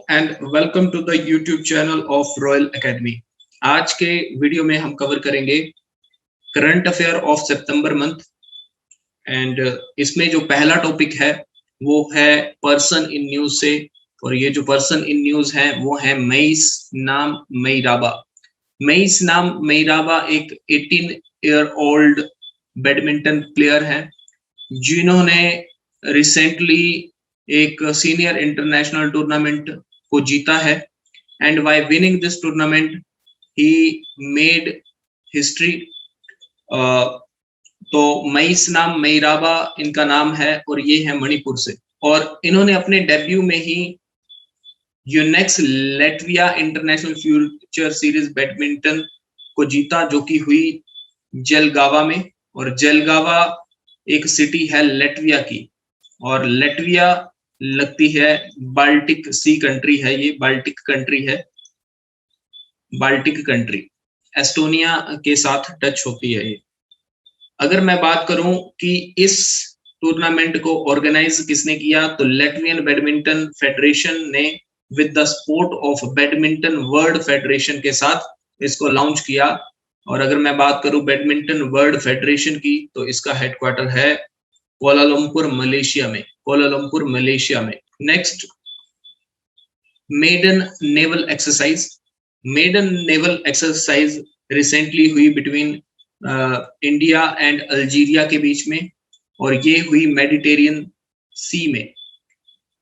and welcome to the YouTube channel of Royal Academy। आज के video में हम कवर करेंगे current affair of September month and इसमें जो पहला टॉपिक है वो है पर्सन इन न्यूज से। और ये जो पर्सन इन न्यूज है वो है मईस नाम मेइराबा। मईस नाम मेइराबा एक 18 ईयर ओल्ड बैडमिंटन प्लेयर है जिन्होंने रिसेंटली एक सीनियर इंटरनेशनल टूर्नामेंट को जीता है and bye winning this tournament he made history. तो मईस नाम मेइराबा इनका नाम है और ये है मणिपुर से, और इन्होंने अपने डेब्यू में ही Yonex Latvia International Future Series badminton को जीता, जो कि हुई जेलगावा में। और जेलगावा एक सिटी है लैटविया की, और लैटविया लगती है बाल्टिक सी कंट्री है, ये बाल्टिक कंट्री है। बाल्टिक कंट्री एस्टोनिया के साथ टच होती है ये। अगर मैं बात करूं कि इस टूर्नामेंट को ऑर्गेनाइज किसने किया, तो लैटवियन बैडमिंटन फेडरेशन ने with the support of badminton world federation के साथ इसको लॉन्च किया। और अगर मैं बात करूं बैडमिंटन वर्ल्ड फेडरेशन की, तो इसका हेडक्वार्टर है कोलालमपुर मलेशिया में। कोलालमपुर मलेशिया में। Next, maiden naval exercise. Maiden naval exercise recently हुई बिटवीन इंडिया एंड अल्जीरिया के बीच में, और ये हुई मेडिटेरियन सी में।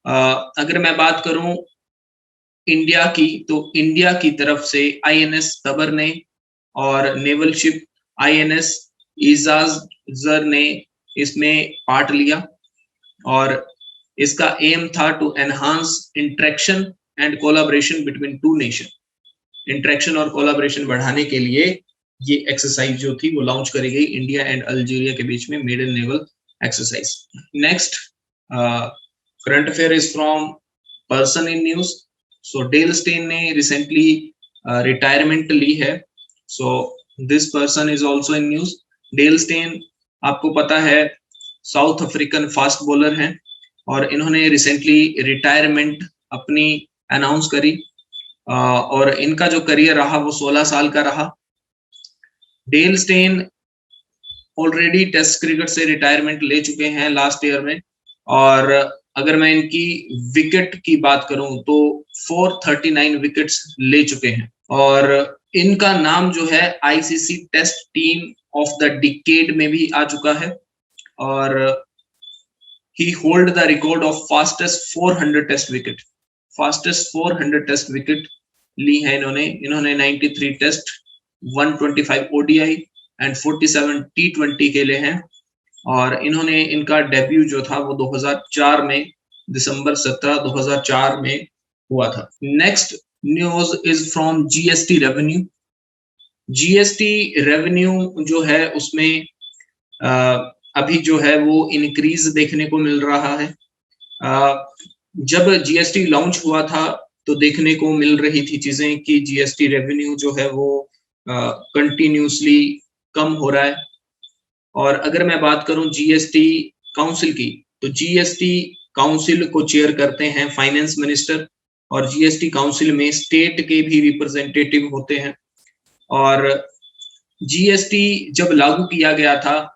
अगर मैं बात करूं इंडिया की, तो इंडिया की तरफ से आईएनएस तबर ने और नेवल शिप आईएनएस इजाज़र ने इसमें पार्ट लिया, और इसका एम था to enhance interaction and collaboration between two nation. Interaction और कोलैबोरेशन बढ़ाने के लिए ये एक्सरसाइज जो थी वो लॉन्च करी गई इंडिया एंड अल्जीरिया के बीच में, maiden naval exercise. Next current affair is from person in news. So Dale Steyn ने रिसेंटली रिटायरमेंट ली है, so this person is also in news. Dale Steyn आपको पता है साउथ अफ्रीकन फास्ट बॉलर हैं, और इन्होंने रिसेंटली रिटायरमेंट अपनी अनाउंस करी। और इनका जो करियर रहा वो 16 साल का रहा। Dale Steyn already test cricket से रिटायरमेंट ले चुके हैं लास्ट ईयर में, और अगर मैं इनकी विकेट की बात करूं तो 439 विकेट्स ले चुके हैं। और इनका नाम जो है ICC test team of the decade में भी आ चुका है, और he hold the record of fastest 400 test wicket. Fastest 400 test wicket ली है इन्होंने 93 टेस्ट, 125 ओडीआई एंड 47 टी20 खेले हैं। और इन्होंने इनका डेब्यू जो था वो 2004 में, दिसंबर 17 2004 में हुआ था। Next news is from GST revenue. GST revenue जो है उसमें अभी जो है वो इंक्रीज देखने को मिल रहा है। जब जीएसटी लॉन्च हुआ था तो देखने को मिल रही थी चीजें कि जीएसटी रेवेन्यू जो है वो कंटिन्यूसली कम हो रहा है। और अगर मैं बात करूं जीएसटी काउंसिल की, तो जीएसटी काउंसिल को चेयर करते हैं फाइनेंस मिनिस्टर, और जीएसटी काउंसिल में स्टेट के भी रिप्रेजेंटेटिव होते हैं। और जीएसटी जब लागू किया गया था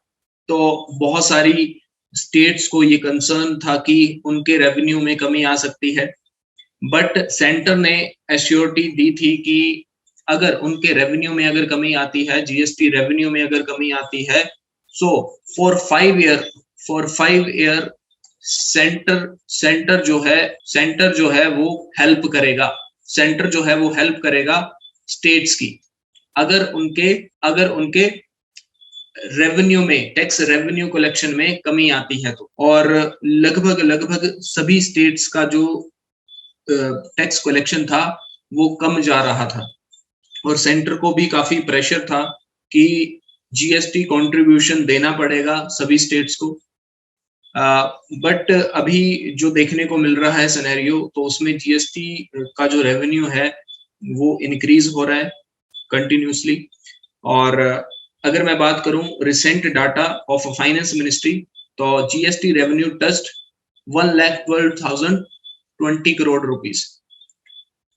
तो बहुत सारी स्टेट्स को ये कंसर्न था कि उनके रेवेन्यू में कमी आ सकती है, बट सेंटर ने एश्योरिटी दी थी कि अगर उनके रेवेन्यू में अगर कमी आती है, जीएसटी रेवेन्यू में अगर कमी आती है, सो फॉर 5 ईयर सेंटर जो है वो हेल्प करेगा। सेंटर जो है वो हेल्प करेगा स्टेट्स की अगर उनके रेवेन्यू में, टैक्स रेवेन्यू कलेक्शन में कमी आती है तो। और लगभग सभी स्टेट्स का जो टैक्स कलेक्शन था वो कम जा रहा था, और सेंटर को भी काफी प्रेशर था कि जीएसटी कंट्रीब्यूशन देना पड़ेगा सभी स्टेट्स को। बट अभी जो देखने को मिल रहा है सिनेरियो, तो उसमें जीएसटी का जो रेवेन्यू है वो इंक्रीज हो रहा है कंटिन्यूसली। और अगर मैं बात करूं recent data of finance ministry, तो GST revenue touched 1,12,020 crore rupees.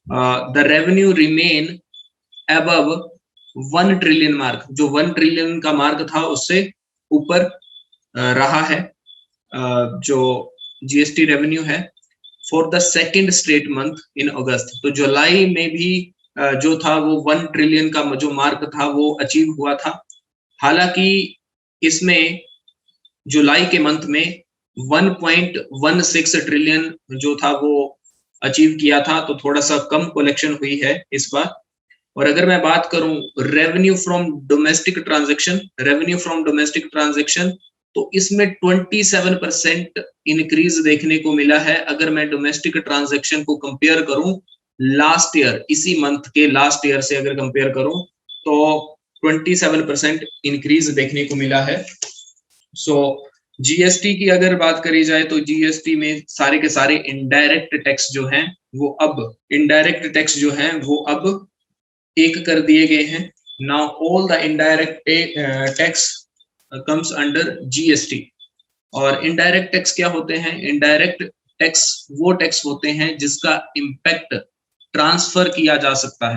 The revenue remain above 1 trillion mark, जो 1 ट्रिलियन का मार्क था उससे ऊपर रहा है जो जीएसटी रेवेन्यू है for the second straight month in August. तो जुलाई में भी जो था वो 1 ट्रिलियन का जो मार्क था वो अचीव हुआ था। हालांकि इसमें जुलाई के मंथ में 1.16 ट्रिलियन जो था वो अचीव किया था, तो थोड़ा सा कम कलेक्शन हुई है इस बार। और अगर मैं बात करूं रेवेन्यू फ्रॉम डोमेस्टिक ट्रांजैक्शन, तो इसमें 27% इंक्रीज देखने को मिला है। अगर मैं डोमेस्टिक ट्रांजैक्शन को कंपेयर करूं लास्ट ईयर, इसी मंथ के लास्ट ईयर से अगर कंपेयर करूं तो 27% इंक्रीज देखने को मिला है। सो जीएसटी की अगर बात करी जाए तो जीएसटी में सारे के सारे इनडायरेक्ट टैक्स जो हैं वो अब एक कर दिए गए हैं। Now all the indirect tax comes under GST. और इनडायरेक्ट टैक्स क्या होते हैं? इनडायरेक्ट टैक्स वो टैक्स होते हैं जिसका इम्पैक्ट ट्रांसफर किया जा सकता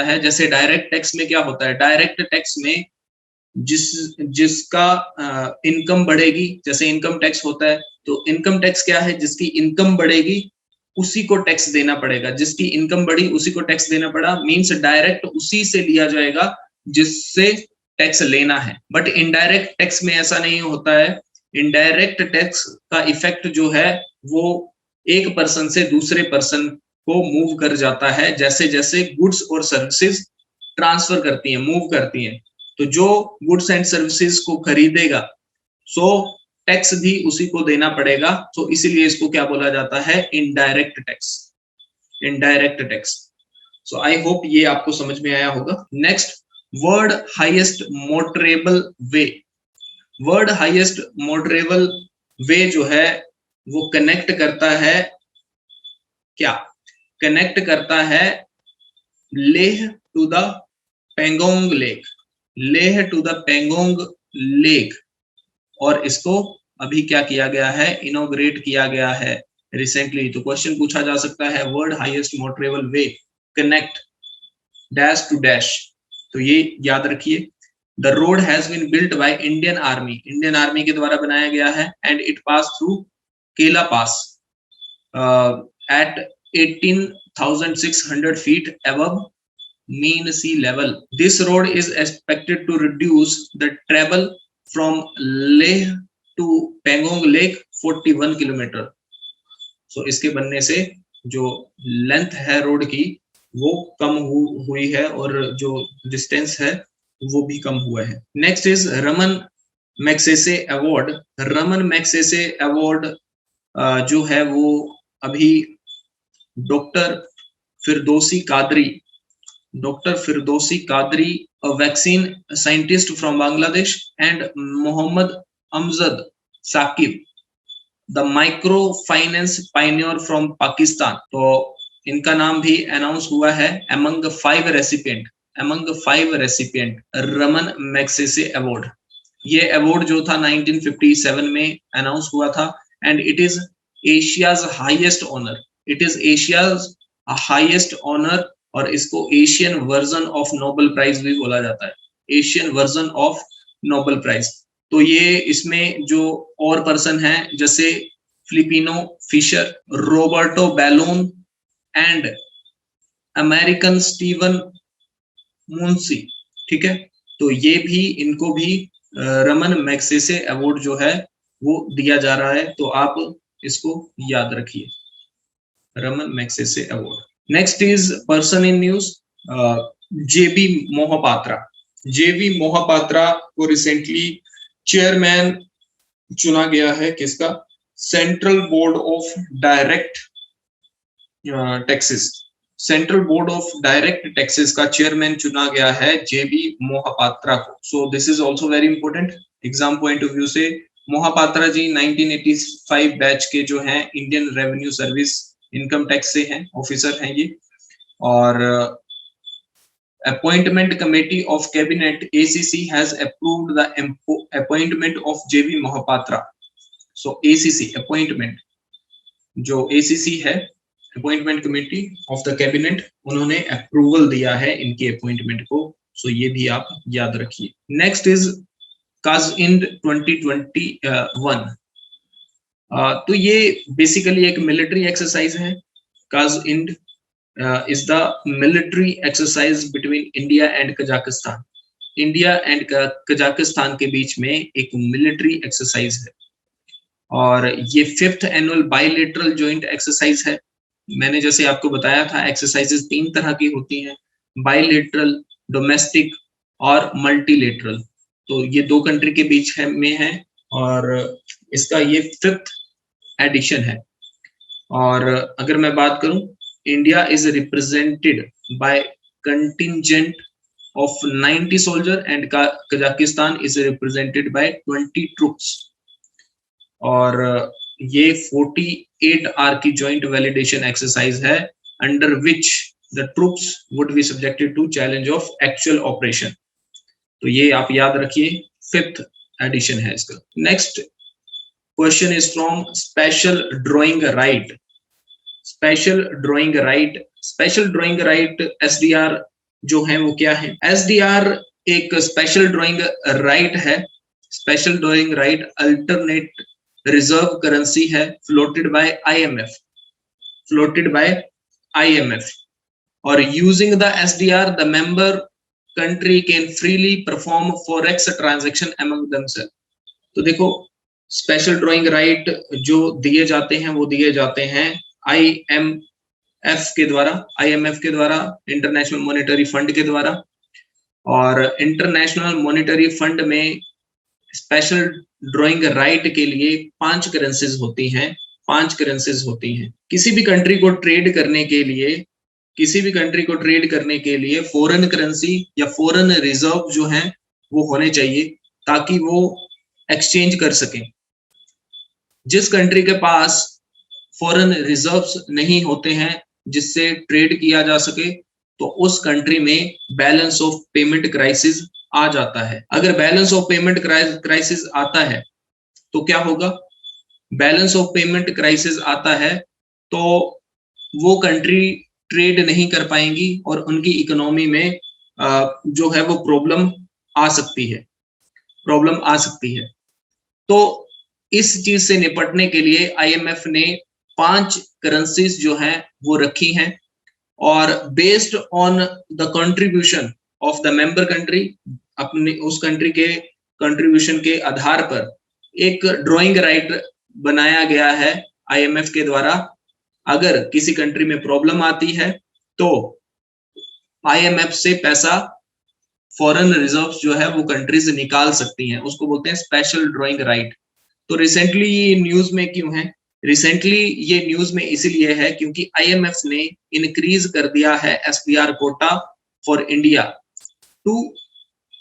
है, जैसे डायरेक्ट टैक्स में क्या होता है? डायरेक्ट टैक्स में जिसका इनकम बढ़ेगी, जैसे इनकम टैक्स होता है, तो इनकम टैक्स क्या है? जिसकी इनकम बढ़ेगी उसी को टैक्स देना पड़ेगा, जिसकी इनकम बढ़ी उसी को टैक्स देना पड़ा, मींस डायरेक्ट उसी से लिया जाएगा जिससे टैक्स लेना है। बट इनडायरेक्ट टैक्स में ऐसा नहीं होता है। इनडायरेक्ट टैक्स का इफेक्ट जो है वो एक पर्सन से दूसरे पर्सन को मूव कर जाता है, जैसे जैसे गुड्स और सर्विसेज ट्रांसफर करती हैं, मूव करती हैं। तो जो गुड्स एंड सर्विसेज को खरीदेगा सो टैक्स भी उसी को देना पड़ेगा। तो इसीलिए इसको क्या बोला जाता है? Indirect tax. So I hope ये आपको समझ में आया होगा। Next, word highest motorable way जो है वो कनेक्ट करता है Leh to the Pangong lake, और इसको अभी क्या किया गया है? इनॉग्रेट किया गया है रिसेंटली। तो क्वेश्चन पूछा जा सकता है world highest motorable way connect dash to dash. तो ये याद रखिए, the road has been built by Indian army के द्वारा बनाया गया है, एंड इट पास थ्रू केला पास eight 18,600 feet above mean sea level. This road is expected to reduce the travel from Leh to Pangong Lake 41 kilometre. So इसके बनने से जो लेंथ है रोड की वो कम हुई है और जो डिस्टेंस है वो भी कम हुआ है। Next is Raman Magsaysay award जो है वो अभी doctor Firdausi Qadri, a vaccine scientist from Bangladesh, and Mohammad Amjad Saqib, the microfinance pioneer from Pakistan। तो इनका नाम भी अनाउंस हुआ है among 5 recipient Raman Magsaysay award. ये अवार्ड जो था 1957 में अनाउंस हुआ था, and it is Asia's highest honour, और इसको Asian version of Nobel prize भी बोला जाता है, Asian version of Nobel prize. तो ये इसमें जो और पर्सन हैं जैसे Filipino fisher, Roberto Ballon and American Steven Muncy, ठीक है। तो ये भी इनको भी रमन मैग्सेसे अवार्ड जो है वो दिया जा रहा है, तो आप इसको याद रखिए, Raman Magsaysay award. Next is person in news, JB Mohapatra को रिसेंटली चेयरमैन चुना गया है, किसका? Central Board of Direct Taxes का चेयरमैन चुना गया है जेबी मोहपात्रा को। So this is also very important exam point of view से। मोहपात्रा जी 1985 बैच के जो हैं Indian Revenue Service income tax से हैं, ऑफिसर हैं ये। और appointment committee of cabinet ACC has approved the appointment of JB Mohapatra. So ACC appointment जो ACC है, appointment committee of the cabinet, उन्होंने अप्रूवल दिया है इनकी अपॉइंटमेंट को। सो ये भी आप याद रखिए। Next is Kazind 2021। तो ये बेसिकली एक मिलिट्री एक्सरसाइज है। काज़इंड is the military exercise between India and Kazakhstan. India and Kazakhstan के बीच में एक मिलिट्री एक्सरसाइज है और ये 5th annual bilateral joint exercise है। मैंने जैसे आपको बताया था एक्सरसाइजेस 3 तरह की होती हैं, बायलैटरल, डोमेस्टिक और मल्टीलेटरल। तो ये 2 कंट्री के बीच में है और इसका ये 5th एडिशन है। और अगर मैं बात करूं, India is represented by contingent of 90 soldiers and Kazakhstan is represented by 20 troops. और ये 48 hour की joint validation exercise है, under which the troops would be subjected to challenge of actual operation. तो ये आप याद रखिए, 5th edition है इसका। Next question is from special drawing right. Special drawing right SDR जो है वो क्या है? SDR एक स्पेशल ड्राइंग राइट है। Special drawing right alternate reserve currency है, फ्लोटेड बाय IMF। और using the SDR the member country can freely perform forex transaction among themself. तो देखो, स्पेशल ड्राइंग राइट जो दिए जाते हैं वो दिए जाते हैं IMF के द्वारा, इंटरनेशनल मॉनेटरी फंड के द्वारा। और इंटरनेशनल मॉनेटरी फंड में स्पेशल ड्राइंग राइट के लिए 5 करेंसीज होती हैं। किसी भी कंट्री को ट्रेड करने के लिए फॉरेन करेंसी या फॉरेन रिजर्व जो है वो होने चाहिए ताकि वो एक्सचेंज कर सकें। जिस कंट्री के पास फॉरेन रिजर्व्स नहीं होते हैं जिससे ट्रेड किया जा सके, तो उस कंट्री में बैलेंस ऑफ पेमेंट क्राइसिस आ जाता है। अगर बैलेंस ऑफ पेमेंट क्राइसिस आता है तो क्या होगा? बैलेंस ऑफ पेमेंट क्राइसिस आता है तो वो कंट्री ट्रेड नहीं कर पाएंगी और उनकी इकोनॉमी में जो है वो प्रॉब्लम आ सकती है। तो इस चीज से निपटने के लिए IMF ने 5 करेंसीज जो हैं वो रखी हैं और based on the contribution of the member country, अपने उस कंट्री के कंट्रीब्यूशन के आधार पर एक ड्राइंग राइट बनाया गया है IMF के द्वारा। अगर किसी कंट्री में प्रॉब्लम आती है तो IMF से पैसा, फॉरेन रिजर्व्स जो है वो कंट्रीज निकाल सकती हैं, उसको बोलते हैं स्पेशल ड्राइंग राइट। तो रिसेंटली ये न्यूज में क्यों है? रिसेंटली ये न्यूज में इसीलिए है क्योंकि IMF ने इंक्रीज कर दिया है SDR quota for India to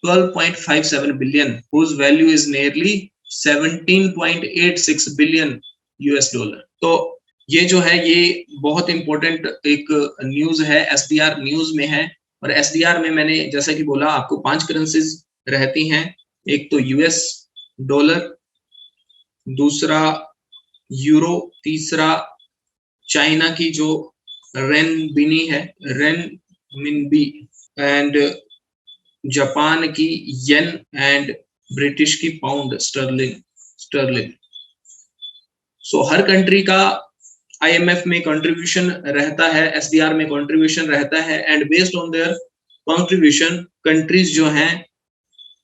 12.57 billion, whose value is nearly 17.86 billion $। तो ये जो है ये बहुत इंपॉर्टेंट एक न्यूज है, SDR न्यूज में है। और SDR में मैंने जैसा कि बोला आपको 5 करेंसीज रहती हैं, एक तो US डॉलर, दूसरा यूरो, तीसरा चाइना की जो रेनबिनी है, रेनमिनबी, एंड जापान की येन एंड ब्रिटिश की पाउंड स्टर्लिंग। सो हर कंट्री का IMF में कंट्रीब्यूशन रहता है, SDR में कंट्रीब्यूशन रहता है and based on their contribution countries जो हैं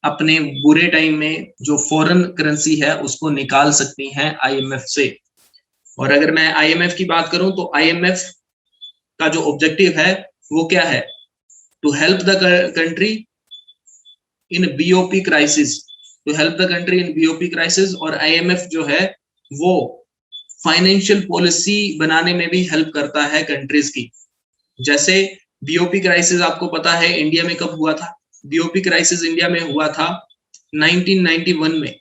अपने बुरे टाइम में जो फॉरेन करेंसी है उसको निकाल सकती हैं IMF से। और अगर मैं IMF की बात करूं तो IMF का जो ऑब्जेक्टिव है वो क्या है? To help the country in BOP crisis, और IMF जो है वो फाइनेंशियल पॉलिसी बनाने में भी हेल्प करता है कंट्रीज की। जैसे BOP क्राइसिस आपको पता है इंडिया में कब हुआ था? BOP क्राइसिस इंडिया में हुआ था 1991 में।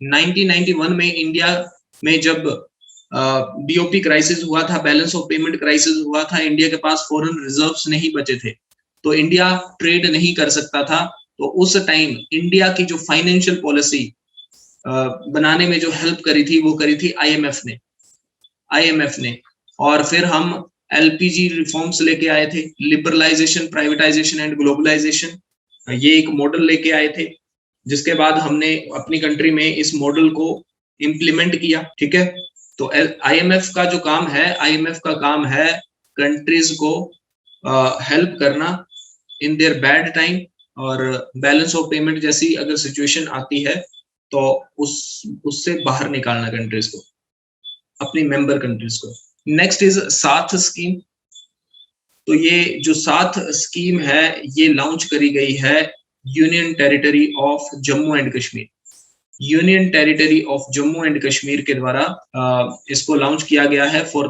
1991 में इंडिया में जब BOP क्राइसिस हुआ था, बैलेंस ऑफ पेमेंट क्राइसिस हुआ था, इंडिया के पास फॉरेन रिजर्व्स नहीं बचे थे, तो इंडिया ट्रेड नहीं कर सकता था। तो उस टाइम इंडिया की जो फाइनेंशियल पॉलिसी बनाने में जो हेल्प करी थी वो करी थी IMF ने। IMF ने। और फिर हम LPG रिफॉर्म्स लेके आए थे, लिबरलाइजेशन, प्राइवेटाइजेशन एंड ग्लोबलाइजेशन, ये एक मॉडल लेके आए थे, जिसके बाद हमने अपनी कंट्री में इस मॉडल को इम्प्लीमेंट किया। ठीक है, तो IMF का जो काम है, IMF का काम है कंट्रीज को हेल्प करना इन देयर बैड टाइम, और बैलेंस ऑफ पेमेंट जैसी अगर सिचुएशन आती है तो उससे बाहर निकालना कंट्रीज को, अपनी मेंबर कंट्रीज को। नेक्स्ट इज साथ स्कीम। तो ये जो साथ स्कीम है ये लॉन्च करी गई है union territory of Jammu and Kashmir. Union territory of Jammu and Kashmir के द्वारा इसको लॉन्च किया गया है for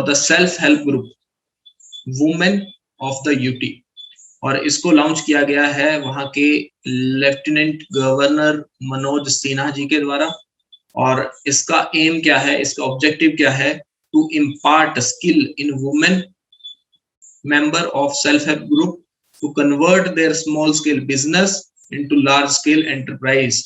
the self help group women of the UT. और इसको लॉन्च किया गया है वहां के लेफ्टिनेंट गवर्नर मनोज सिन्हा जी के द्वारा। और इसका एम क्या है, इसका ऑब्जेक्टिव क्या है? To impart skill in women member of self help group to convert their small scale business into large scale enterprise.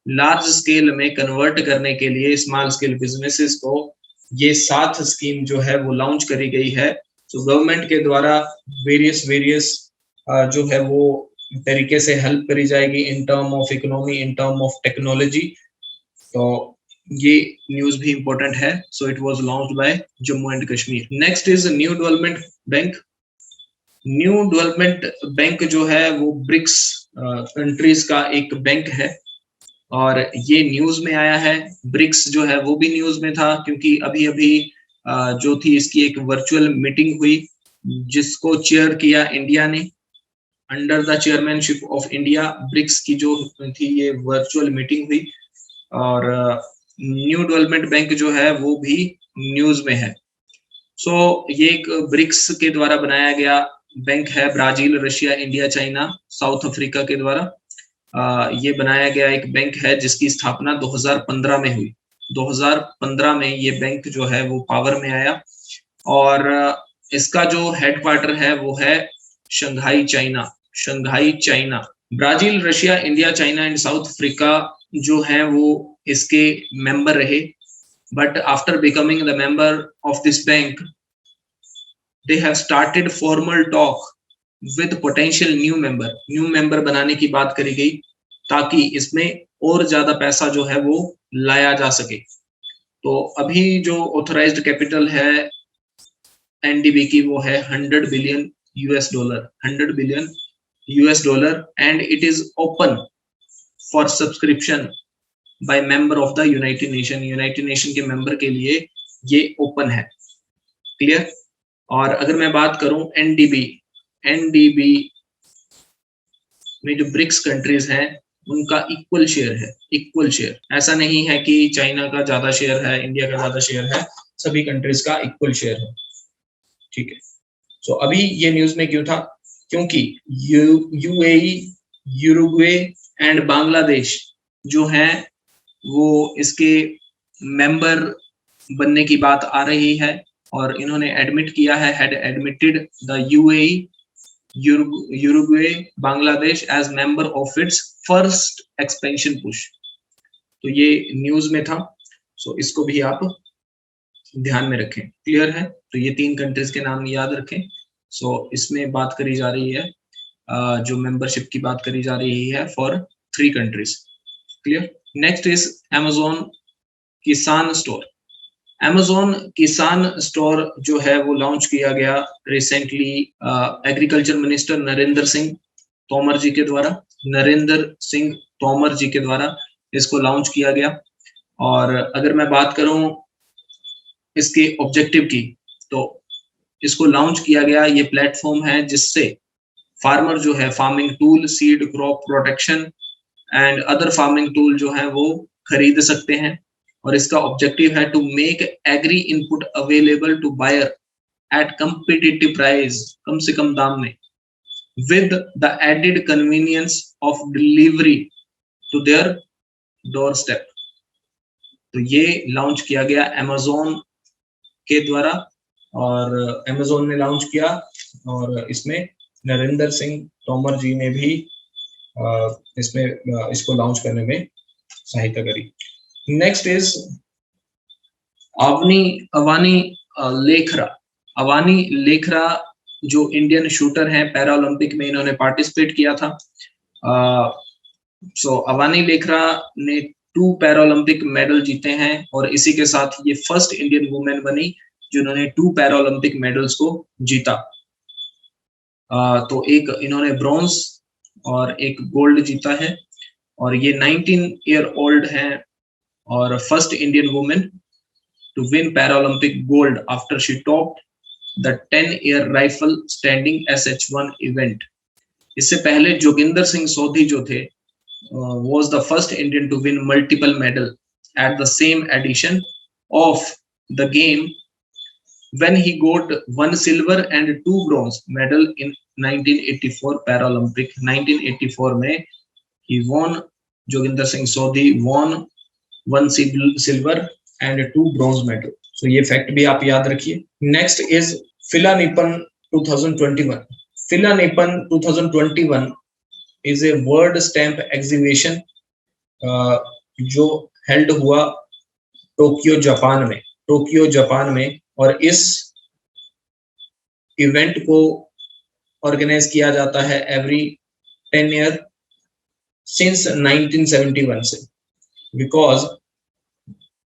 Large scale में कन्वर्ट करने के लिए स्मॉल स्केल बिजनेसेस को ये साथ स्कीम जो है वो लॉन्च करी गई है। तो गवर्नमेंट के द्वारा वेरियस जो है वो तरीके से हेल्प करी जाएगी in term of economy, in term of technology. तो ये न्यूज भी इंपॉर्टेंट है। So it was launched by Jammu and Kashmir. Next is new development bank. New development bank जो है वो ब्रिक्स कंट्रीज का एक बैंक है, और ये न्यूज में आया है। ब्रिक्स जो है वो भी न्यूज में था, क्योंकि अभी अभी जो थी इसकी एक वर्चुअल मीटिंग हुई, जिसको चेयर किया इंडिया ने under the chairmanship of India. BRICS की जो थी ये वर्चुअल मीटिंग हुई, और न्यू डेवलपमेंट बैंक जो है वो भी न्यूज में है। सो ये एक ब्रिक्स के द्वारा बनाया गया बैंक है, Brazil, Russia, India, China, south Africa के द्वारा ये बनाया गया एक बैंक है, जिसकी स्थापना 2015 में हुई। 2015 में ये बैंक जो है वो पावर में आया, और इसका जो हेडक्वार्टर है वो है Shanghai, China. Shanghai, China. Brazil, Russia, India, China and south Africa जो है वो इसके मेंबर रहे, but after becoming the member of this bank they have started formal talk with potential new member बनाने की बात करी गई, ताकि इसमें और ज्यादा पैसा जो है वो लाया जा सके। तो अभी जो ऑथराइज्ड कैपिटल है एनडीबी की वो है $100 billion, $100 billion, and it is open for subscription by member of the United nation के मेंबर के लिए ये ओपन है। क्लियर? और अगर मैं बात करूं एनडीबी में जो ब्रिक्स कंट्रीज हैं उनका इक्वल शेयर। ऐसा नहीं है कि चाइना का ज्यादा शेयर है, इंडिया का ज्यादा शेयर है, सभी कंट्रीज का इक्वल शेयर है। ठीक है, सो अभी ये न्यूज में क्यों था? क्योंकि यूएई, यूरुग्वे एंड बांग्लादेश जो हैं वो इसके मेंबर बनने की बात आ रही है, और इन्होंने एडमिट किया है, had admitted the UAE, Uruguay, Bangladesh as member of its first expansion push. तो ये न्यूज में था, सो इसको भी आप ध्यान में रखें। क्लियर है? तो ये 3 कंट्रीज के नाम याद रखें। सो इसमें बात करी जा रही है, जो मेंबरशिप की बात करी जा रही है for 3 countries. Clear? Next is Amazon Kisan store. Amazon Kisan store जो है वो लॉन्च किया गया recently agriculture minister Narendra Singh Tomar ji के द्वारा इसको लॉन्च किया गया। और अगर मैं बात करूं इसके ऑब्जेक्टिव की, तो इसको लॉन्च किया गया, ये प्लेटफॉर्म है जिससे फार्मर जो है farming tool, seed, crop protection and other farming tool जो है वो खरीद सकते हैं। और इसका ऑब्जेक्टिव है to make agri input available to buyer at competitive price, कम से कम दाम में, with the added convenience of delivery to their doorstep. तो ये लॉन्च किया गया अमेज़न के द्वारा, और अमेज़न ने लॉन्च किया, और इसमें नरेंद्र सिंह तोमर जी ने भी इसको लॉन्च करने में सहायता करी। नेक्स्ट इज अवानी लेखरा, अवानी लेखरा जो इंडियन शूटर हैं, पैरा ओलंपिक में इन्होंने पार्टिसिपेट किया था। सो अवानी लेखरा ने 2 पैरा ओलंपिक मेडल जीते हैं और इसी के साथ ये फर्स्ट इंडियन वुमेन बनी जिन्होंने 2 पैरा ओलंपिक मेडल्स को जीता। तो एक इन्होंने ब्रॉन्ज और एक गोल्ड जीता है और ये 19 ईयर ओल्ड हैं और first Indian women to win para Olympic gold after she topped the 10 rifle standing SH1 event. इससे पहले जोगिंदर सिंह सोधी जो थे was the first Indian to win multiple medal at the same edition of the game when he got 1 silver and 2 bronze medal in 1984 Paralympic। 1984 में he won, Joginder Singh सोधी won 1 silver and 2 bronze medal। so ये fact भी आप याद रखिए। Next is Philanippon 2021। Philanippon 2021 is a world stamp exhibition जो held हुआ Tokyo Japan में और इस इवेंट को ऑर्गेनाइज किया जाता है एवरी 10 ईयर सिंस 1971 से, बिकॉज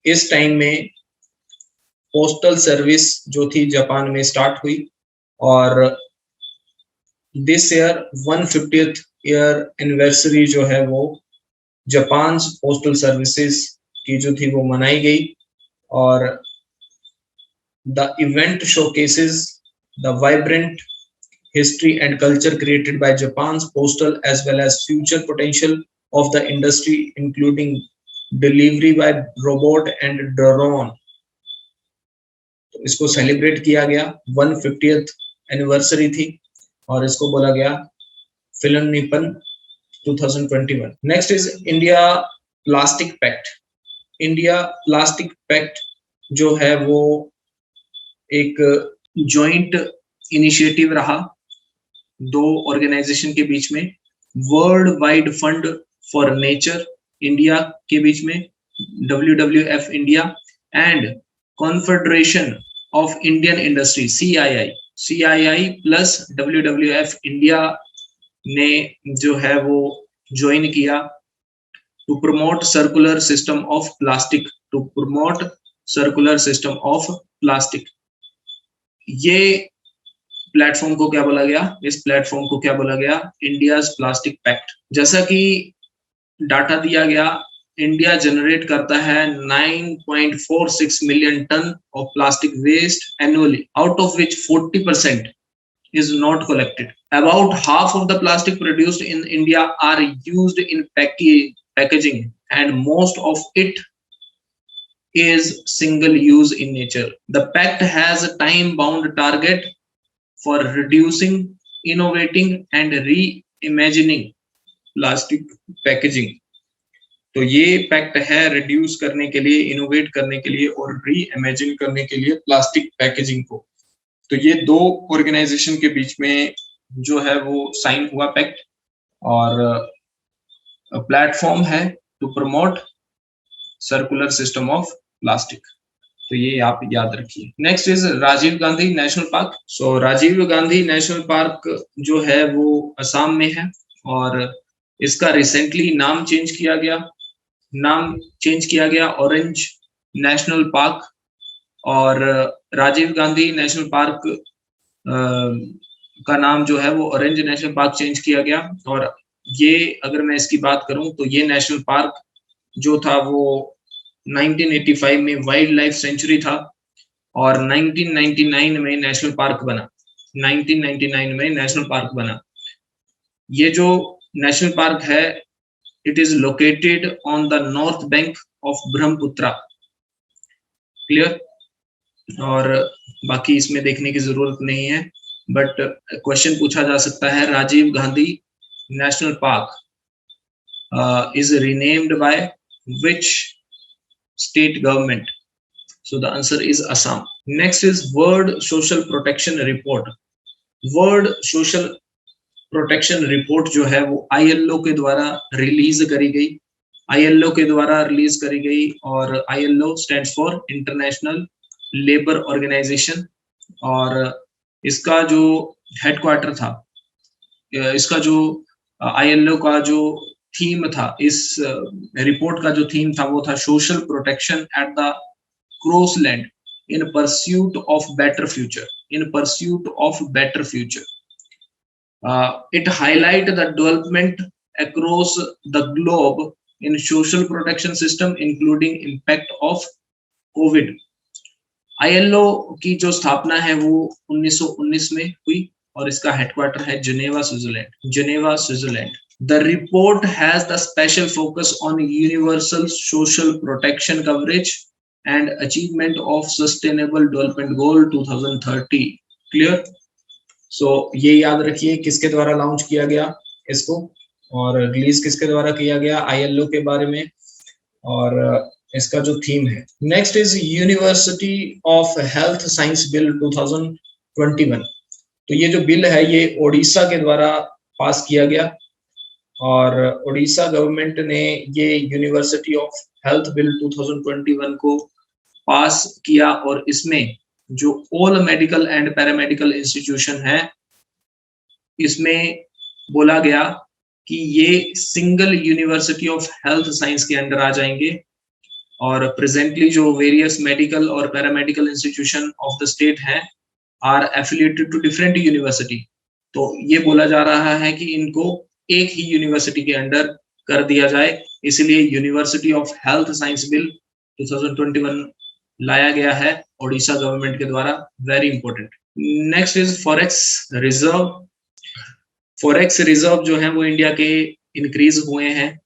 इस टाइम में पोस्टल सर्विस जो थी जापान में स्टार्ट हुई और this year 150th year anniversary जो है वो जापान पोस्टल सर्विसेज की जो थी वो मनाई गई और the event showcases the vibrant history and culture created by Japan postal as well as future potential of the industry including delivery by robot and drone. तो इसको सेलिब्रेट किया गया, 150th एनिवर्सरी थी और इसको बोला गया Philanippon 2021। Next is India plastic pact. India plastic pact जो है वो एक जॉइंट इनिशिएटिव रहा 2 ऑर्गेनाइजेशन के बीच में, world wide fund for nature India के बीच में WWF India and confederation of Indian industry CII plus WWF India ने जो है वो ज्वाइन किया to promote circular system of plastic. ये प्लेटफॉर्म को क्या बोला गया, इस प्लेटफॉर्म को क्या बोला गया, इंडियाज प्लास्टिक पैक्ट। जैसा कि डाटा दिया गया, इंडिया जनरेट करता है 9.46 million ton of plastic waste annually, out of which 40% is not collected. About half of the plastic produced in India are used in packaging and most of it is single use in nature. The pact has a time bound target for reducing, innovating and reimagining plastic packaging। तो ये pact है reduce करने के लिए, innovate करने के लिए और री इमेजिन करने के लिए प्लास्टिक पैकेजिंग को। तो ये 2 ऑर्गेनाइजेशन के बीच में जो है वो साइन हुआ पैक्ट और प्लेटफॉर्म है to promote circular system of plastic. तो ये आप याद रखिए। Next is Rajiv Gandhi national park. So Rajiv Gandhi national park जो है वो असम में है और इसका रिसेंटली नाम चेंज किया गया ऑरेंज नेशनल पार्क। और राजीव गांधी नेशनल पार्क का नाम जो है वो ऑरेंज नेशनल पार्क चेंज किया गया। और ये अगर मैं इसकी बात करूं तो ये नेशनल पार्क जो था वो 1985 में वाइल्ड लाइफ सेंचुरी था और 1999 में नेशनल पार्क बना। 1999 में नेशनल पार्क बना। ये जो नेशनल पार्क है, it is located on the north bank of Brahmaputra. Clear? और बाकी इसमें देखने की जरूरत नहीं है, बट क्वेश्चन पूछा जा सकता है, Rajiv Gandhi national park is renamed by which state government? So the answer is Assam. Next is world social protection report. World social protection report जो है वो ILO के द्वारा रिलीज करी गई ILO के द्वारा रिलीज करी गई, और ILO stands for international labour organization. और इसका जो हेडक्वार्टर था, इसका जो ILO का जो थीम था, इस रिपोर्ट का जो थीम था वो था social protection at the crossland in pursuit of better future, in pursuit of better future. It highlight the development across the globe in social protection system including impact of COVID। ILO की जो स्थापना है वो 1919 में हुई, और इसका headquarter है Geneva, Switzerland, Geneva, Switzerland. The report has the special focus on universal social protection coverage and achievement of Sustainable Development Goal 2030। Clear? सो ये याद रखिए किसके द्वारा लॉन्च किया गया इसको, और रिलीज किसके द्वारा किया गया, ILO के बारे में, और इसका जो थीम है। Next is university of health science bill 2021। तो ये जो बिल है ये ओडिशा के द्वारा पास किया गया, और ओडिशा गवर्नमेंट ने ये यूनिवर्सिटी ऑफ हेल्थ बिल 2021 को पास किया, और इसमें जो all medical and paramedical institution है, इसमें बोला गया कि ये single university of health science के अंडर आ जाएंगे। और प्रेजेंटली जो वेरियस मेडिकल और paramedical institution of the state हैं are affiliated to different university. तो ये बोला जा रहा है कि इनको एक ही यूनिवर्सिटी के अंडर कर दिया जाए, इसलिए university of health science bill 2021 लाया गया है ओडिशा गवर्नमेंट के द्वारा। Very important. Next is forex reserve. Forex reserve जो है वो इंडिया के इंक्रीज हुए हैं,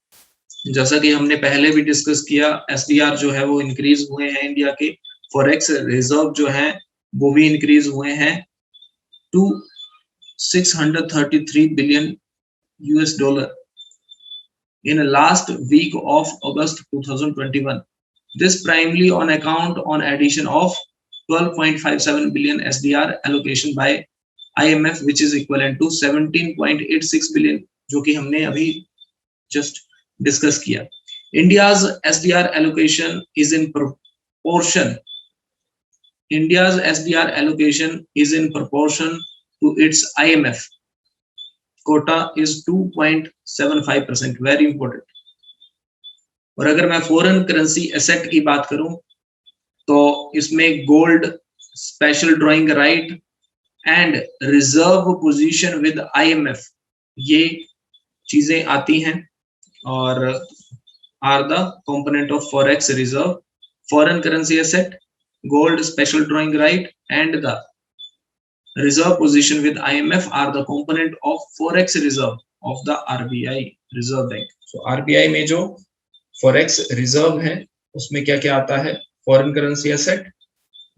जैसा कि हमने पहले भी डिस्कस किया, SDR जो है वो इंक्रीज हुए हैं इंडिया के। फॉरेक्स रिजर्व जो है वो भी इंक्रीज हुए हैं to 633 billion $US in last week of August 2021. This primarily on account on addition of 12.57 billion SDR allocation by IMF, which is equivalent to 17.86 billion, जो कि हमने अभी just discuss किया। India's SDR allocation is in proportion. India's SDR allocation is in proportion to its IMF quota is 2.75%। Very important. और अगर मैं foreign currency asset की बात करूं तो इसमें gold, special drawing right and reserve position with IMF ये चीजें आती हैं, और are the component of forex reserve. Foreign currency asset, gold, special drawing right and the reserve position with IMF are the component of forex reserve of the RBI Reserve Bank। So RBI में जो forex reserve है उसमें क्या क्या आता है, foreign currency asset,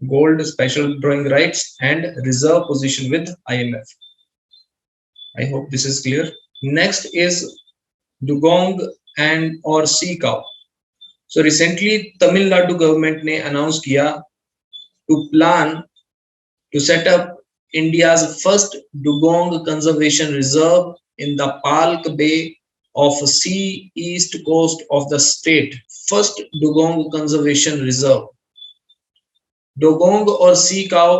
gold, special drawing rights and reserve position with IMF। I hope this is clear। Next is dugong and or sea cow। So recently Tamil Nadu government ने announce किया to plan to set up India's first dugong conservation reserve in the Palk Bay of sea east coast of the state। First dugong conservation reserve। dugong और sea cow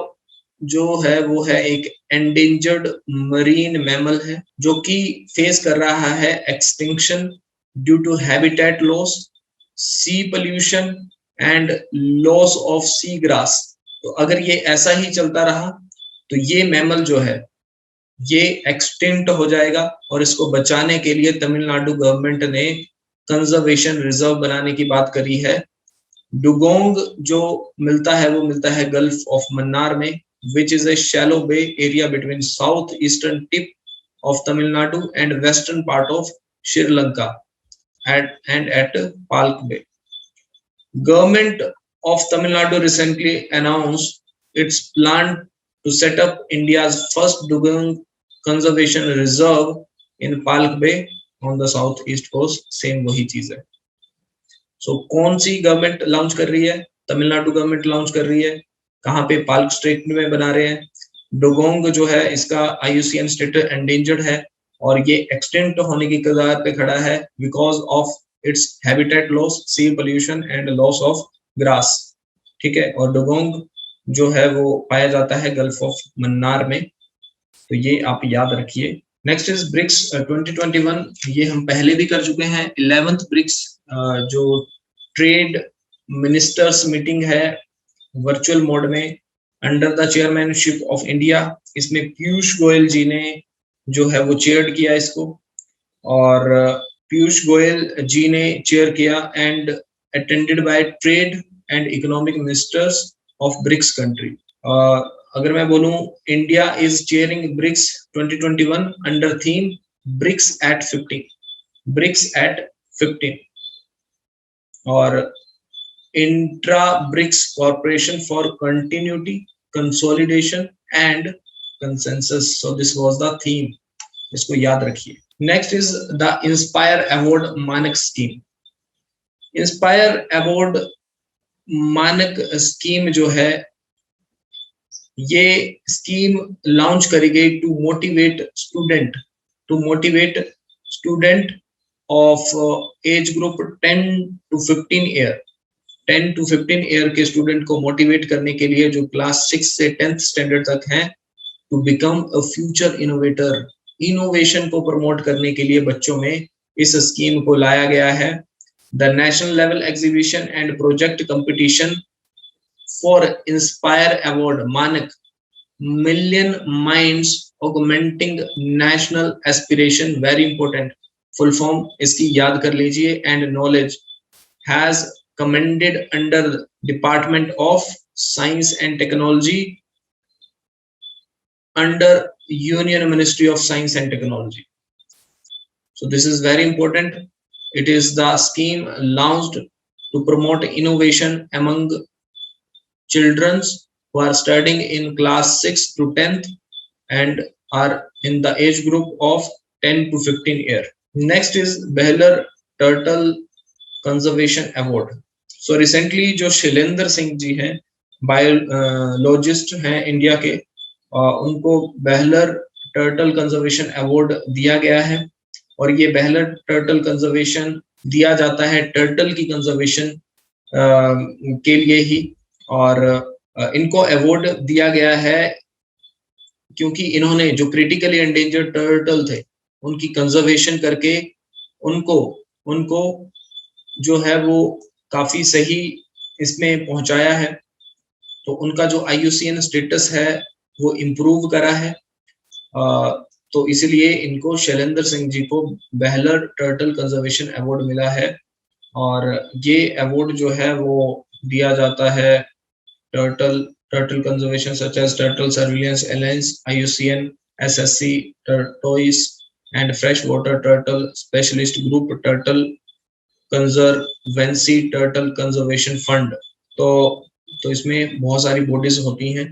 जो है वो है एक endangered marine mammal है जो कि face कर रहा है extinction due to habitat loss, sea pollution and loss of sea grass। तो अगर ये ऐसा ही चलता रहा तो ये मैमल जो है ये एक्सटिंक्ट हो जाएगा, और इसको बचाने के लिए तमिलनाडु गवर्नमेंट ने कंजर्वेशन रिजर्व बनाने की बात करी है। डुगोंग जो मिलता है वो मिलता है गल्फ ऑफ मन्नार में, which is a shallow bay area between south eastern tip of Tamil Nadu and western part of Sri Lanka and at Palk bay. Government of Tamil Nadu recently announced its plan to set up India's first dugong conservation reserve in Palk Bay on the southeast coast। Same वही चीज है। So कौन सी government launch कर रही है, Tamil Nadu government launch कर रही है। कहाँ पे, पाल्क स्टेट में बना रहे हैं। डुगोंग जो है इसका IUCN स्टेटस एंडेंजर्ड है और ये एक्सटेंट होने की कगार पे खड़ा है because of its habitat loss, sea pollution and loss of grass, ठीक है। और डुगोंग जो है वो पाया जाता है गल्फ ऑफ मन्नार में, तो ये आप याद रखिए। नेक्स्ट इज ब्रिक्स 2021, ये हम पहले भी कर चुके हैं। 11th ब्रिक्स जो ट्रेड मिनिस्टर्स मीटिंग है वर्चुअल मोड में under the chairmanship of India, इसमें पीयूष गोयल जी ने जो है वो चेयर किया इसको, और पीयूष गोयल जी ने चेयर किया and attended by trade and economic ministers of BRICS country. अगर मैं बोलूं, India is chairing BRICS 2021 under theme BRICS at 15, BRICS at 15, और intra BRICS corporation for continuity, consolidation and consensus. So this was the theme, इसको याद रखिए। Next is the inspire award MANAK scheme. Inspire award MANAK scheme जो है, ये scheme launch करी गई to motivate student of age group 10 to 15 year, 10 to 15 year के student को मोटिवेट करने के लिए जो क्लास 6 से 10th स्टैंडर्ड तक हैं, to become a future innovator, innovation को प्रमोट करने के लिए बच्चों में इस स्कीम को लाया गया है। The national level exhibition and project competition for inspire award MANAK million minds augmenting national aspiration, very important full form इसकी याद कर लीजिए, and knowledge has commended under Department of Science and Technology under Union Ministry of Science and Technology. So this is very important. It is the scheme launched to promote innovation among children who are studying in class 6 to 10th and are in the age group of 10 to 15 year. Next is Behler Turtle conservation award. So recently जो शैलेंद्र सिंह जी हैं, biologist हैं India के, उनको बेहलर turtle conservation award दिया गया है, और ये बेहलर टर्टल कंजर्वेशन दिया जाता है टर्टल की कंजर्वेशन के लिए ही, और इनको अवार्ड दिया गया है क्योंकि इन्होंने जो क्रिटिकली एंडेंजर्ड टर्टल थे उनकी कंजर्वेशन करके उनको जो है वो काफी सही इसमें पहुंचाया है, तो उनका जो IUCN स्टेटस है वो इम्प्रूव करा है, तो इसलिए इनको शैलेंद्र सिंह जी को बेहलर टर्टल कंजर्वेशन अवार्ड मिला है, और ये अवार्ड जो है वो दिया जाता है turtle conservation such as turtle surveillance alliance, IUCN, SSC, tortoise and fresh water turtle specialist group, turtle conservancy, turtle conservation fund. तो इसमें बहुत सारी बॉडीज होती हैं,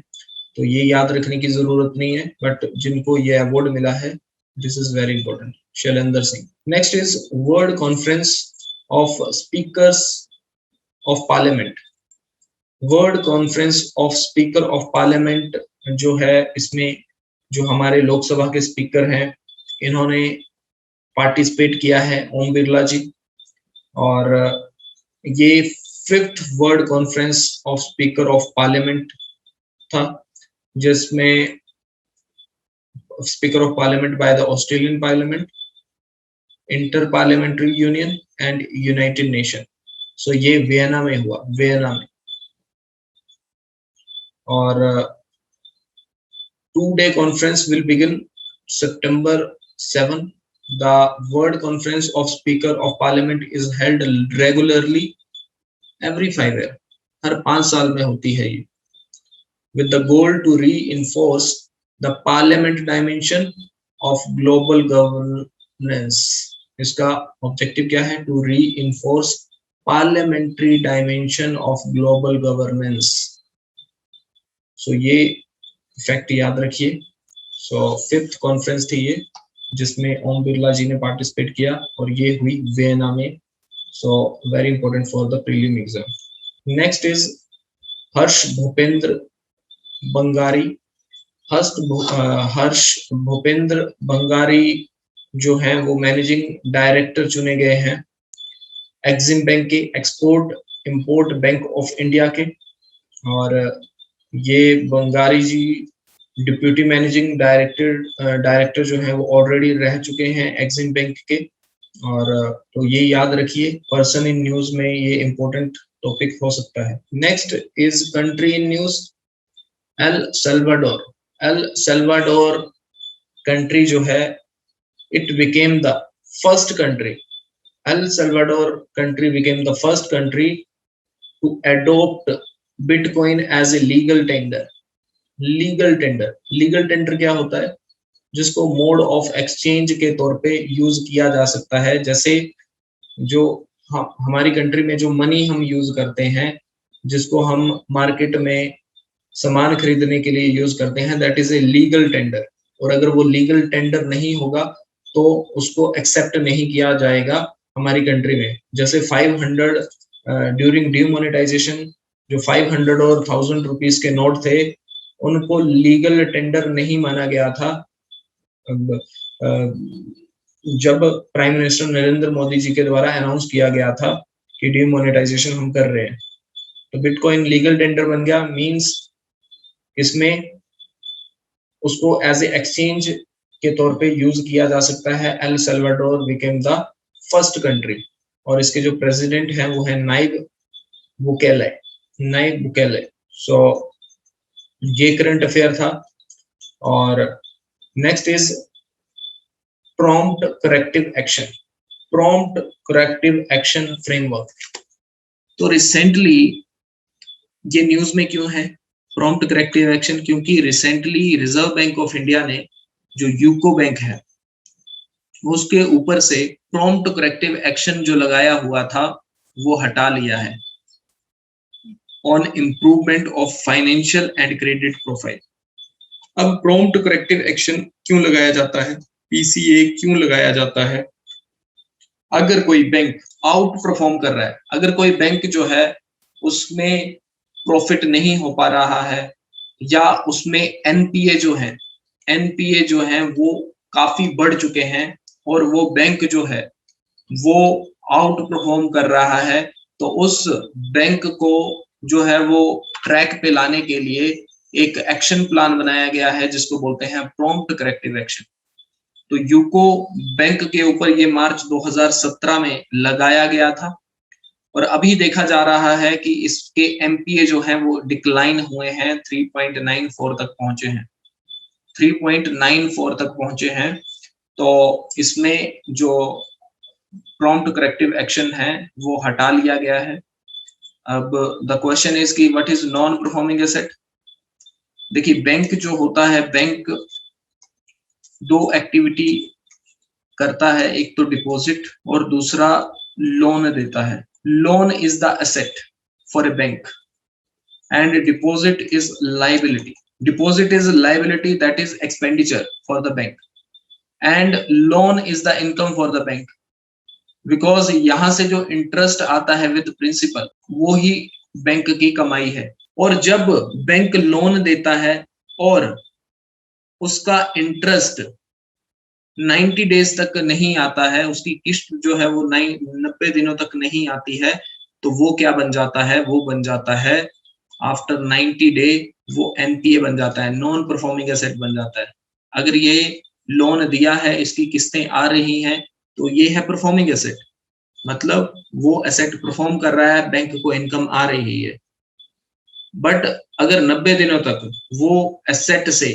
तो ये याद रखने की जरूरत नहीं है, बट जिनको ये अवार्ड मिला है, this is very important, Shailendra Singh. Next is world conference of speakers of parliament. World conference of speaker of parliament जो है, इसमें जो हमारे लोकसभा के स्पीकर हैं इन्होंने पार्टिसिपेट किया है, ओम बिरला जी, और ये 5th world conference of speaker of parliament था, जिसमें speaker of parliament by the Australian parliament, inter parliamentary union and United Nation. So ये वियना में हुआ, वियना में, और 2-day conference will begin September 7. The World Conference of Speaker of Parliament is held regularly every 5 years, हर 5 साल में होती है ये, with the goal to reinforce the parliament dimension of global governance. इसका ऑब्जेक्टिव क्या है? To reinforce parliamentary dimension of global governance. So ये fact याद रखिए। So 5th कॉन्फ्रेंस थी ये, जिसमें ओम बिरला जी ने पार्टिसिपेट किया, और ये हुई वियना में। So very important for the prelim exam. Next is Harsh Bhupendra Bangari. Harsh Bhupendra Bangari जो हैं वो मैनेजिंग डायरेक्टर चुने गए हैं एक्सिम बैंक के, export import bank of India के, और ये Bangari ji deputy managing director जो है वो ऑलरेडी रह चुके हैं एक्सिम बैंक के। और तो ये याद रखिए, पर्सन इन न्यूज में ये इंपॉर्टेंट टॉपिक हो सकता है। Next is country in news, El Salvador. El Salvador country जो है, it became the first country, El Salvador country became the first country to adopt bitcoin as a legal tender. Legal tender क्या होता है? जिसको mode of exchange के तौर पे use किया जा सकता है। जैसे जो हमारी कंट्री में जो मनी हम यूज करते हैं, जिसको हम मार्केट में सामान खरीदने के लिए यूज करते हैं, that is a legal tender. और अगर वो लीगल टेंडर नहीं होगा तो उसको एक्सेप्ट नहीं किया जाएगा हमारी कंट्री में। जैसे 500 ड्यूरिंग डीमोनेटाइजेशन जो 500 और 1000 रुपीस के नोट थे, उनको लीगल टेंडर नहीं माना गया था। जब प्राइम मिनिस्टर नरेंद्र मोदी जी के द्वारा अनाउंस किया गया था कि डीमोनेटाइजेशन हम कर रहे हैं, तो बिटकॉइन लीगल टेंडर बन गया। मींस इसमें उसको एज ए एक्सचेंज के तौर पे यूज किया जा सकता है। El Salvador became the first country, और इसके जो प्रेसिडेंट हैं वो है नाइब बुकेले। सो ये करंट अफेयर था। और next is prompt corrective action framework. तो रिसेंटली ये न्यूज में क्यों है प्रॉम्प्ट करेक्टिव एक्शन? क्योंकि recently reserve bank of India ने जो यूको बैंक है उसके ऊपर से प्रॉम्प्ट करेक्टिव एक्शन जो लगाया हुआ था वो हटा लिया है on improvement of financial and credit profile. अब प्रॉम्प्ट करेक्टिव एक्शन क्यों लगाया जाता है, पीसीए क्यों लगाया जाता है? अगर कोई बैंक आउट परफॉर्म कर रहा है, अगर कोई बैंक जो है उसमें प्रॉफिट नहीं हो पा रहा है, या उसमें एनपीए जो है वो काफी बढ़ चुके हैं, और वो बैंक जो है वो आउट परफॉर्म कर रहा है, तो उस बैंक को जो है वो ट्रैक पे लाने के लिए एक एक्शन प्लान बनाया गया है जिसको बोलते हैं प्रॉम्प्ट करेक्टिव एक्शन। तो यूको बैंक के ऊपर ये मार्च 2017 में लगाया गया था, और अभी देखा जा रहा है कि इसके एमपीए जो है वो डिक्लाइन हुए हैं, 3.94 तक पहुंचे हैं, 3.94 तक पहुंचे हैं। तो इसमें जो प्रॉम्प्ट करेक्टिव एक्शन है वो हटा लिया गया है। अब द क्वेश्चन इज कि what is non performing asset. देखिए बैंक जो होता है, बैंक दो एक्टिविटी करता है, एक तो डिपॉजिट और दूसरा लोन देता है। Loan is the asset for a bank and deposit is liability. Deposit is liability, that is expenditure for the bank, and loan is the income for the bank, because यहाँ से जो interest आता है with principal वो ही bank की कमाई है। और जब बैंक लोन देता है और उसका इंटरेस्ट 90 डेज तक नहीं आता है, उसकी किस्त जो है वो 90 दिनों तक नहीं आती है, तो वो क्या बन जाता है? वो बन जाता है आफ्टर 90 डे वो एनपीए बन जाता है, नॉन परफॉर्मिंग एसेट बन जाता है। अगर ये लोन दिया है, इसकी किस्तें आ रही हैं, तो ये है परफॉर्मिंग एसेट, मतलब वो एसेट परफॉर्म कर रहा है, बैंक को इनकम आ रही है। बट अगर 90 दिनों तक वो एसेट से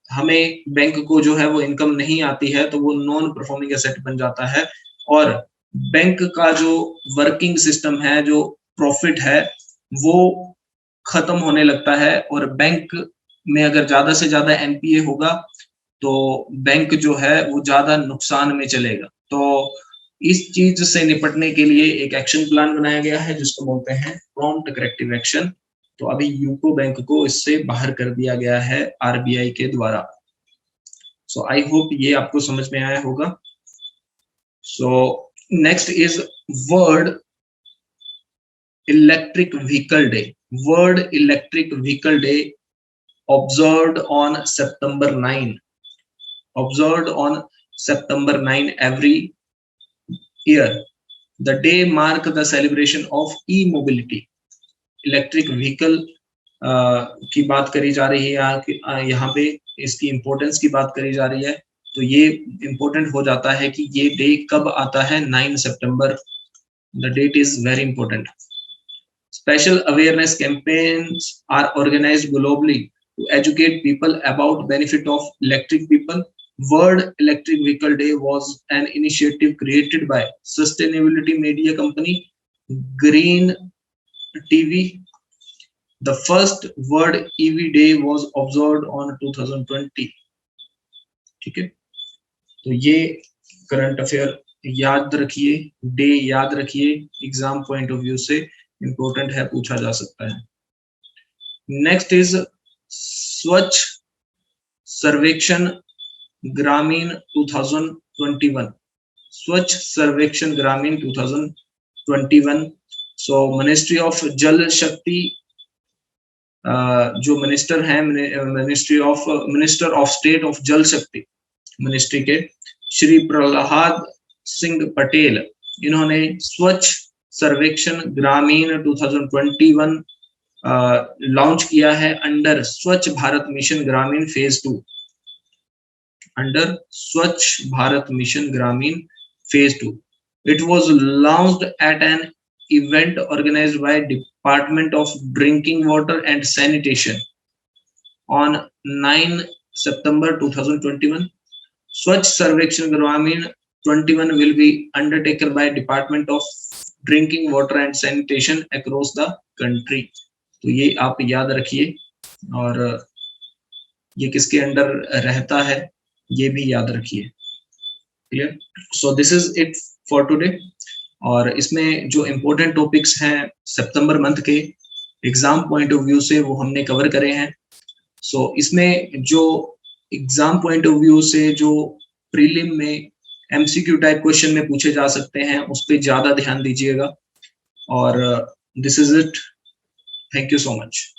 हमें बैंक को जो है वो इनकम नहीं आती है, तो वो नॉन परफॉर्मिंग एसेट बन जाता है। और बैंक का जो वर्किंग सिस्टम है, जो प्रॉफिट है, वो खत्म होने लगता है। और बैंक में अगर ज्यादा से ज्यादा एनपीए होगा तो बैंक जो है वो ज्यादा नुकसान में चलेगा। तो इस चीज से निपटने के लिए एक एक्शन प्लान बनाया गया है जिसको बोलते हैं प्रॉम्प्ट करेक्टिव एक्शन। तो अभी यूको बैंक को इससे बाहर कर दिया गया है आरबीआई के द्वारा। सो आई होप ये आपको समझ में आया होगा। So next is world electric vehicle day. World electric vehicle day observed on September 9, observed on September 9 every year The day mark the celebration of e-mobility. Electric vehicle की बात करी जा रही है यहाँ पे, इसकी इम्पोर्टेंस की बात करी जा रही है। तो ये इम्पोर्टेंट हो जाता है कि ये डे कब आता है, 9 सितंबर। The date is very important. Special awareness campaigns are organized globally to educate people about benefit of electric people. World Electric Vehicle Day was an initiative created by sustainability media company Green TV. The first World EV Day was observed on 2020. ठीक है, तो ये current affair याद रखिए, day याद रखिए, exam point of view से important है, पूछा जा सकता है। नेक्स्ट इज स्वच्छ सर्वेक्षण ग्रामीण 2021। स्वच्छ सर्वेक्षण ग्रामीण 2021। सो मिनिस्ट्री ऑफ जल शक्ति, जो मिनिस्टर हैं, मिनिस्टर ऑफ स्टेट ऑफ जल शक्ति मिनिस्ट्री के श्री प्रहलाद सिंह पटेल, इन्होंने स्वच्छ सर्वेक्षण ग्रामीण 2021 लॉन्च किया है अंडर स्वच्छ भारत मिशन ग्रामीण फेज 2। अंडर स्वच्छ भारत मिशन ग्रामीण phase 2। It was launched at an event organized by Department of Drinking Water and Sanitation on 9 September 2021. Swachh Sarvekshan Gramin 21 will be undertaken by Department of Drinking Water and Sanitation across the country. तो ये आप याद रखिए, और ये किसके under रहता है ये भी याद रखिए। Clear? So this is it for today. और इसमें जो इम्पोर्टेंट टॉपिक्स हैं सितंबर मंथ के एग्जाम पॉइंट ऑफ व्यू से, वो हमने कवर करे हैं। सो इसमें जो एग्जाम पॉइंट ऑफ व्यू से जो प्रीलिम में एमसीक्यू टाइप क्वेश्चन में पूछे जा सकते हैं, उस पर ज्यादा ध्यान दीजिएगा। और this is it. Thank you so much.